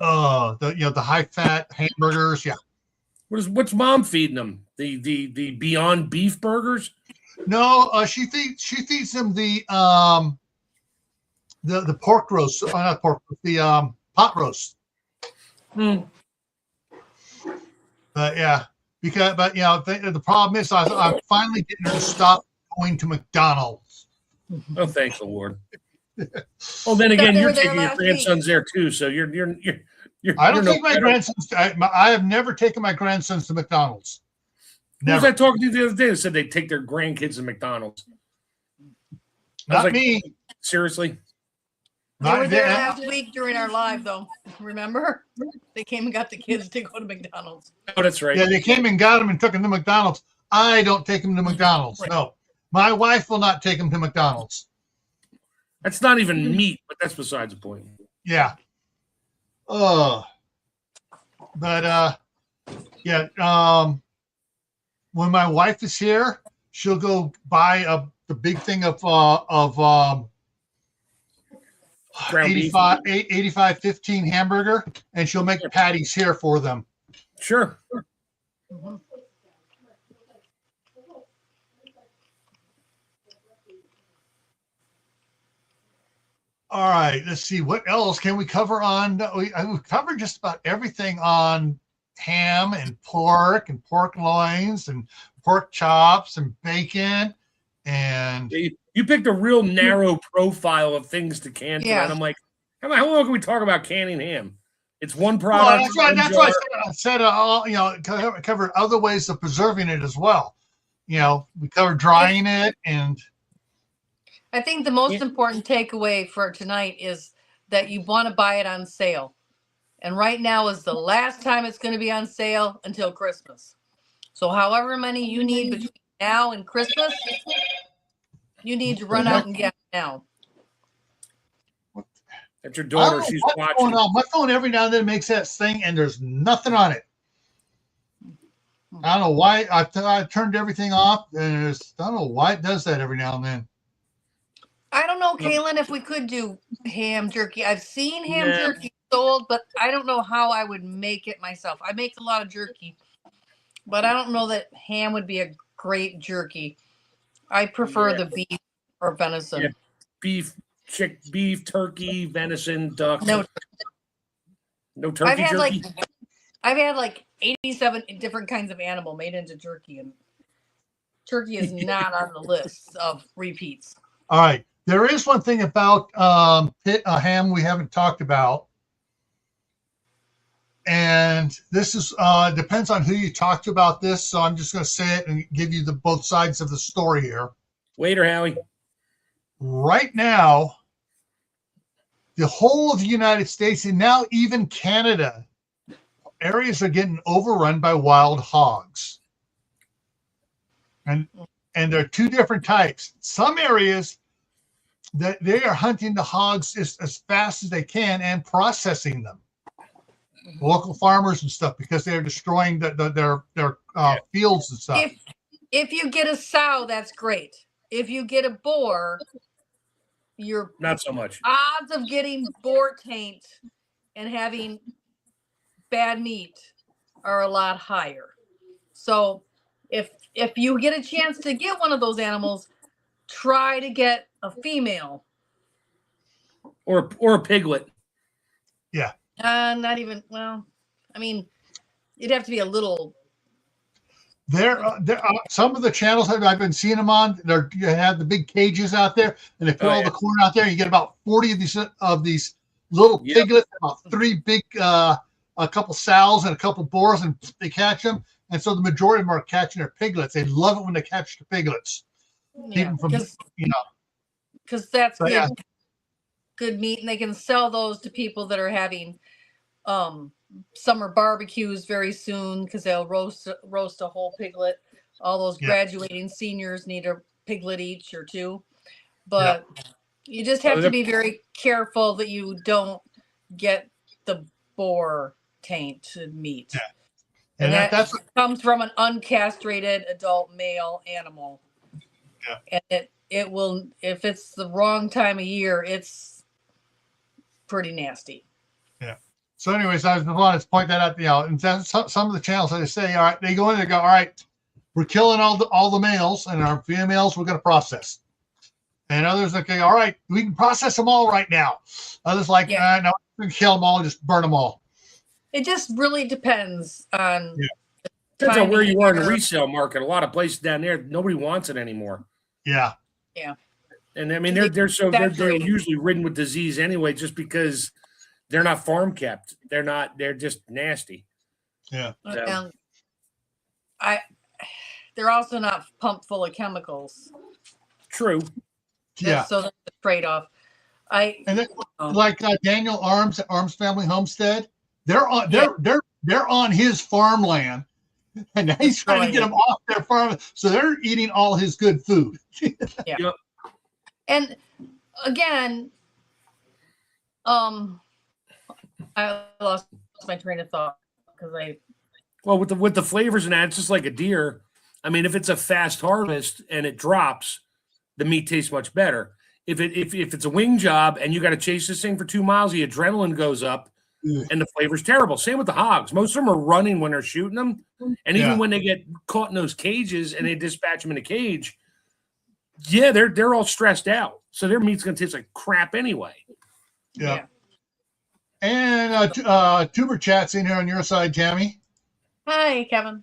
high fat hamburgers. Yeah. What's mom feeding them? The Beyond Beef burgers? No, she feeds them the pork roast. Not pork, the pot roast. Hmm. Yeah. But the problem is I'm finally getting her to stop going to McDonald's. Oh, thanks the Lord. Well, then again, you're taking your grandsons there too, so you're. I don't take my grandsons. I have never taken my grandsons to McDonald's. Who was I talking to the other day that said they take their grandkids to McDonald's? Not me. Seriously. They were there last week during our live, though. Remember? They came and got the kids to go to McDonald's. Oh, that's right. Yeah, they came and got them and took them to McDonald's. I don't take them to McDonald's. Right. No. My wife will not take them to McDonald's. That's not even meat, but that's besides the point. Yeah. But when my wife is here, she'll go buy the big thing of 85-15 hamburger, and she'll make patties here for them. Sure. Mm-hmm. All right, let's see. What else can we cover on? We've covered just about everything on ham and pork loins and pork chops and bacon. And you picked a real narrow profile of things to can. Yeah. And I'm like, how long can we talk about canning ham? It's one product. Well, that's why I said, covered other ways of preserving it as well. We covered drying it and. I think the most important takeaway for tonight is that you want to buy it on sale. And right now is the last time it's going to be on sale until Christmas. So however many you need between now and Christmas, you need to run out and get it now. That's your daughter. She's watching. My phone every now and then makes that thing, and there's nothing on it. I don't know why. I turned everything off, and I don't know why it does that every now and then. I don't know, Kaylin, if we could do ham jerky. I've seen ham jerky sold, but I don't know how I would make it myself. I make a lot of jerky, but I don't know that ham would be a great jerky. I prefer the beef or venison. Yeah. Beef, turkey, venison, duck. No turkey. I've had like 87 different kinds of animal made into jerky, and turkey is not on the list of repeats. All right. There is one thing about ham we haven't talked about. And this is depends on who you talk to about this. So I'm just going to say it and give you both sides of the story here. Waiter, Howie. Right now, the whole of the United States and now even Canada, areas are getting overrun by wild hogs. And there are two different types. Some areas that they are hunting the hogs as fast as they can and processing them. Local farmers and stuff, because they're destroying their fields and stuff. If you get a sow, that's great. If you get a boar, your not so much odds of getting boar taint and having bad meat are a lot higher. So if you get a chance to get one of those animals, try to get a female or a piglet. Yeah. Not even. Well, I mean, it'd have to be a little. There are some of the channels that I've been seeing them on. You have the big cages out there, and they put all the corn out there. You get about 40 of these little piglets, about 3 big, a couple sows and a couple boars, and they catch them. And so the majority of them are catching their piglets. They love it when they catch the piglets. Yeah, because that's good meat, and they can sell those to people that are having summer barbecues very soon, because they'll roast a whole piglet. All those graduating seniors need a piglet each or two, but you just have to be very careful that you don't get the boar tainted meat. Yeah. And that comes from an uncastrated adult male animal. Yeah. And it will, if it's the wrong time of year, it's pretty nasty. Yeah. So anyways, I just wanted to point that out, and some of the channels that they say, all right, they go in and go, all right, we're killing all the males, and our females we're going to process. And others like, all right, we can process them all right now. Others like, no, we can kill them all, just burn them all. It just really depends on. Depends on where you are in the resale market. A lot of places down there, nobody wants it anymore. Yeah. Yeah. And I mean, they're usually ridden with disease anyway, just because they're not farm kept. They're just nasty. Yeah. So. They're also not pumped full of chemicals. True. Yeah. So that's a trade-off. Daniel Arms Family Homestead, they're on his farmland, and now he's trying to get them off their farm, so they're eating all his good food. Yeah. Yep. And again, I lost my train of thought because with the flavors and that, it's just like a deer. I mean, if it's a fast harvest and it drops, the meat tastes much better. If it's a wing job and you got to chase this thing for 2 miles, the adrenaline goes up and the flavor's terrible. Same with the hogs. Most of them are running when they're shooting them. And even when they get caught in those cages and they dispatch them in a cage, they're all stressed out. So their meat's going to taste like crap anyway. Yeah. And Tuber Chat's in here on your side, Tammy. Hi, Kevin.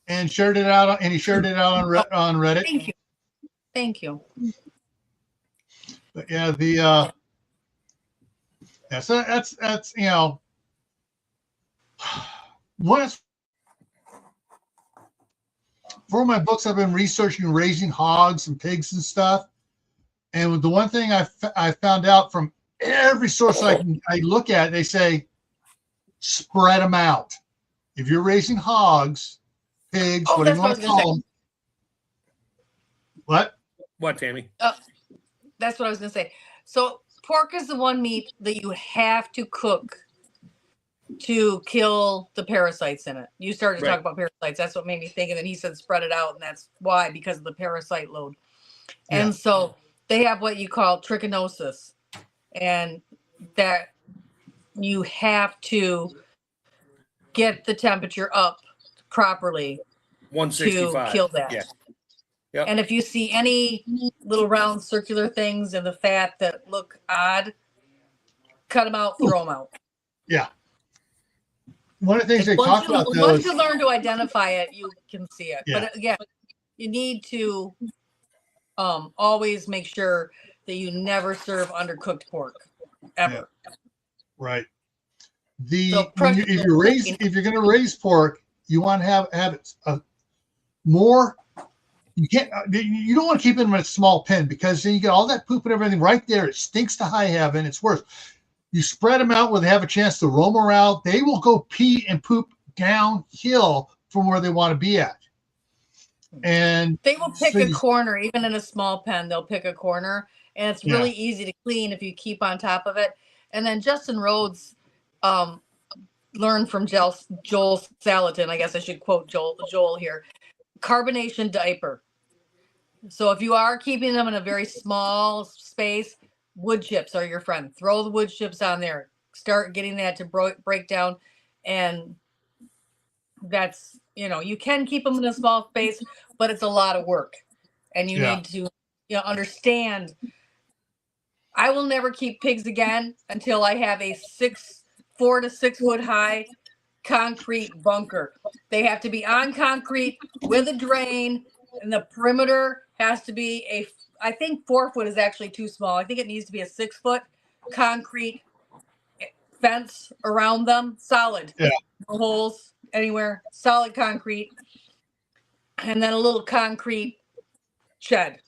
And shared it out on Reddit. Thank you. But so that's for my books I've been researching raising hogs and pigs and stuff. And the one thing I found out from every source I look at, they say spread them out. If you're raising hogs, pigs, whatever you want to call them. What? What, Tammy? That's what I was going to say. So pork is the one meat that you have to cook to kill the parasites in it. You started to talk about parasites. That's what made me think. And then he said spread it out. And that's why, because of the parasite load. Yeah. And so they have what you call trichinosis. And that you have to get the temperature up properly 165 to kill that. Yeah. Yep. And if you see any little round circular things in the fat that look odd, cut them out, throw them out. Yeah. One of the things they talk about though once you learn to identify it, you can see it. Yeah. But again, you need to always make sure that you never serve undercooked pork ever. Yeah. Right. If you're going to raise pork, you want to have it more. You can't. You don't want to keep it in a small pen because then you get all that poop and everything right there. It stinks to high heaven. It's worse. You spread them out where they have a chance to roam around. They will go pee and poop downhill from where they want to be at. And they will pick a corner, even in a small pen. They'll pick a corner, and it's really easy to clean if you keep on top of it. And then Justin Rhodes learned from Joel Salatin. I guess I should quote Joel here. Carbonation diaper. So if you are keeping them in a very small space, wood chips are your friend. Throw the wood chips on there. Start getting that to break down. And that's, you can keep them in a small space, but it's a lot of work. And you need to understand. I will never keep pigs again until I have a 4 to 6 foot high concrete bunker. They have to be on concrete with a drain, and the perimeter has to be I think 4 foot is actually too small. I think it needs to be a 6 foot concrete fence around them, solid. Yeah. No holes anywhere, solid concrete, and then a little concrete shed.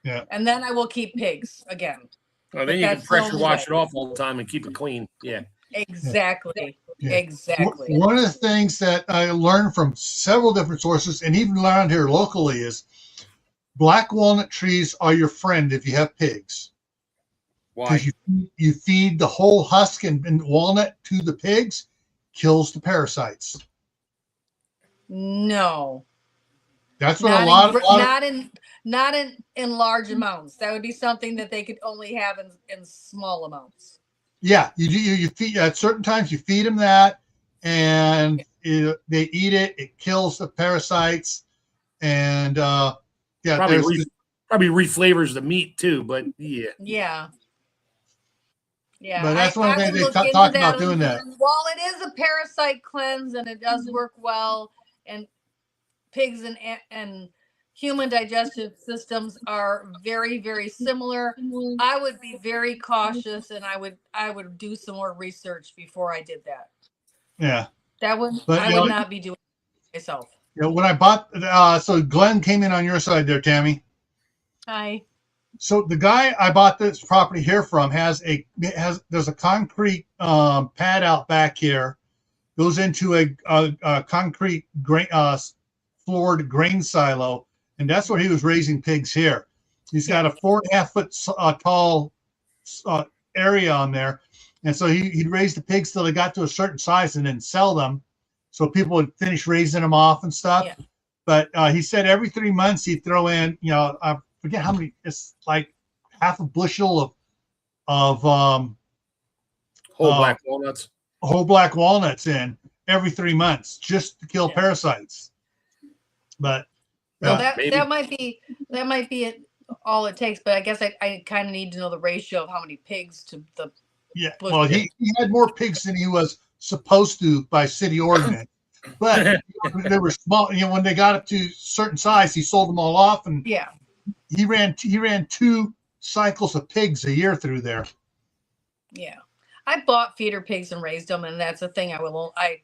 Yeah. And then I will keep pigs again. Oh, then you can pressure wash it off all the time and keep it clean. Yeah. Exactly. Yeah. Exactly. One of the things that I learned from several different sources and even around here locally is black walnut trees are your friend if you have pigs. Why? Because you feed the whole husk and walnut to the pigs, kills the parasites. No. That's what not in large amounts. That would be something that they could only have in small amounts. Yeah, you feed at certain times. You feed them that, and they eat it. It kills the parasites, and probably reflavors the meat too. But yeah. But that's one of the things they talk about doing that. While it is a parasite cleanse and it does work well, and pigs and human digestive systems are very, very similar, I would be very cautious, and I would do some more research before I did that. Yeah, I would not be doing it myself. When I bought, so Glenn came in on your side there, Tammy. Hi. So the guy I bought this property here from there's a concrete pad out back here, goes into a concrete floored grain silo, and that's where he was raising pigs here. He's got a 4.5 foot tall area on there, and so he'd raise the pigs till they got to a certain size and then sell them, so people would finish raising them off and stuff. Yeah. But he said every 3 months he'd throw in, I forget how many. It's like half a bushel of whole black walnuts. Whole black walnuts in every 3 months just to kill parasites. But that might be it, all it takes. But I guess I kind of need to know the ratio of how many pigs to the. Yeah, well, he had more pigs than he was supposed to by city ordinance. But they were small. When they got up to a certain size, he sold them all off, and he ran 2 cycles of pigs a year through there. Yeah, I bought feeder pigs and raised them, and that's a thing I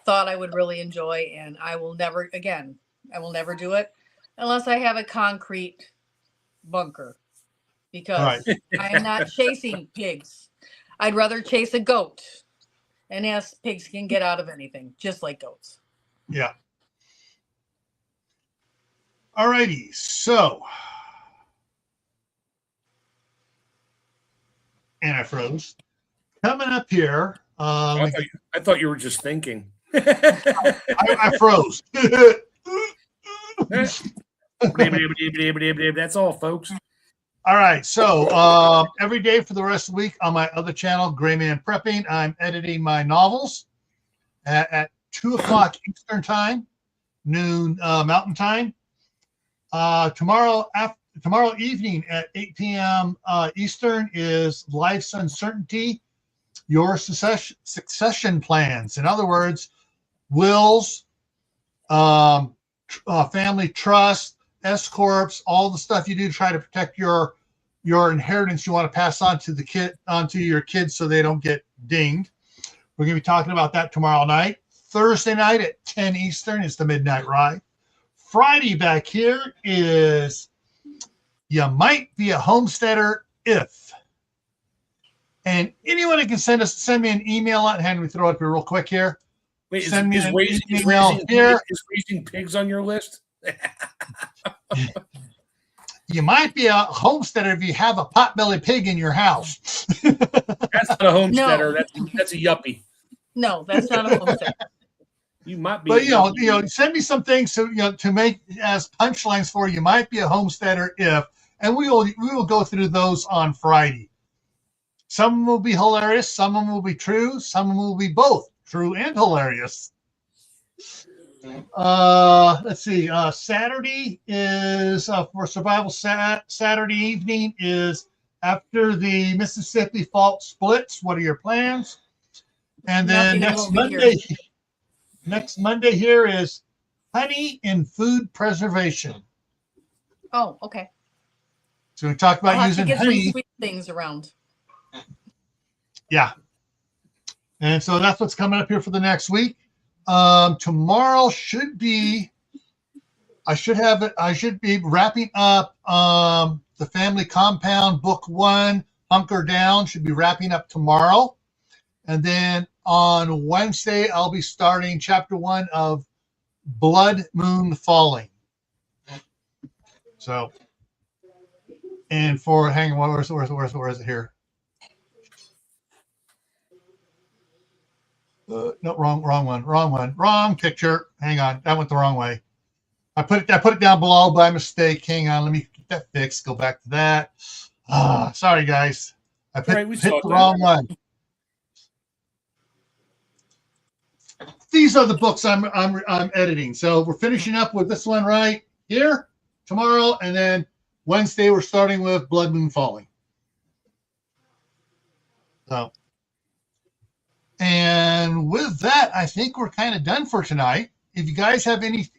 thought I would really enjoy, and I will never do it unless I have a concrete bunker. because I am not chasing pigs. I'd rather chase a goat. And yes, pigs can get out of anything, just like goats. Yeah. All righty. So, and I froze. Coming up here. I thought you were just thinking. I froze. That's all, folks. All right. So every day for the rest of the week on my other channel, Gray Man Prepping, I'm editing my novels at 2 o'clock Eastern time, noon Mountain time. Tomorrow evening at 8 p.m. Eastern is Life's Uncertainty, Your Succession Plans. In other words, wills, family trust, S corps, all the stuff you do to try to protect your inheritance you want to pass on to your kids so they don't get dinged. We're going to be talking about that tomorrow night. Thursday night at 10 Eastern is the Midnight Ride. Friday back here is You Might Be a Homesteader If. And anyone that can send me an email out, and we throw it up here real quick here. Wait, Send me is an raising here. pigs on your list? You might be a homesteader if you have a potbelly pig in your house. That's not a homesteader. No. That's a yuppie. No, that's not a homesteader. You might be. But you know, send me some things to make as punchlines for you might be a homesteader if, and we will go through those on Friday. Some of them will be hilarious, some of them will be true, some of them will be both true and hilarious. Let's see. Saturday is for survival. Saturday evening is after the Mississippi fault splits. What are your plans? And then next Monday here is honey and food preservation. Oh, okay. So we talk about I'll have using to get honey. some sweet things around. Yeah. And so that's what's coming up here for the next week. Tomorrow should be, I should be wrapping up the Family Compound Book 1, Hunker Down, should be wrapping up tomorrow. And then on Wednesday, I'll be starting chapter 1 of Blood Moon Falling. So, and for, hang on, where is it here? No, wrong picture. Hang on, that went the wrong way. I put it down below by mistake. Hang on, let me get that fixed. Go back to that. Sorry guys, I hit the wrong one. These are the books I'm editing. So we're finishing up with this one right here tomorrow, and then Wednesday we're starting with Blood Moon Falling. So. And with that, I think we're kind of done for tonight. If you guys have any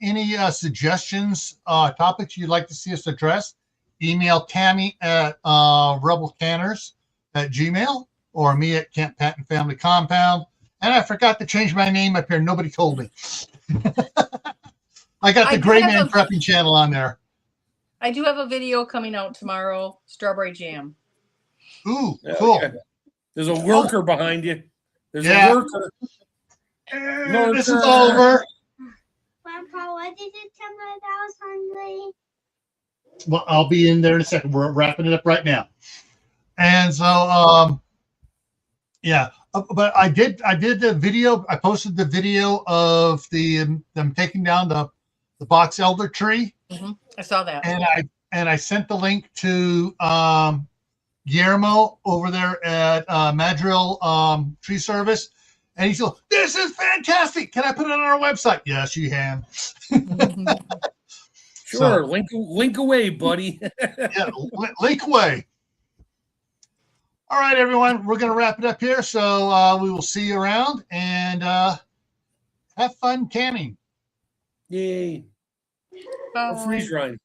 suggestions, topics you'd like to see us address, email Tammy at rebelcanners@gmail or me at Camppatton Family Compound. And I forgot to change my name up here. Nobody told me. I got the Gray Man Prepping channel on there. I do have a video coming out tomorrow, strawberry jam. Ooh, cool. Yeah. There's a worker behind you. There's a worker. This is over. Grandpa, what did you tell me that I was hungry? Well, I'll be in there in a second. We're wrapping it up right now. And so, yeah. But I did the video. I posted the video of them taking down the box elder tree. Mm-hmm. I saw that. And I sent the link to Guillermo over there at Madrill Tree Service, and he's like, "This is fantastic! Can I put it on our website?" Yes, you can. Sure, so, link away, buddy. Yeah, link away. All right, everyone, we're going to wrap it up here. So we will see you around, and have fun canning. Yay! Bye. Freeze drying.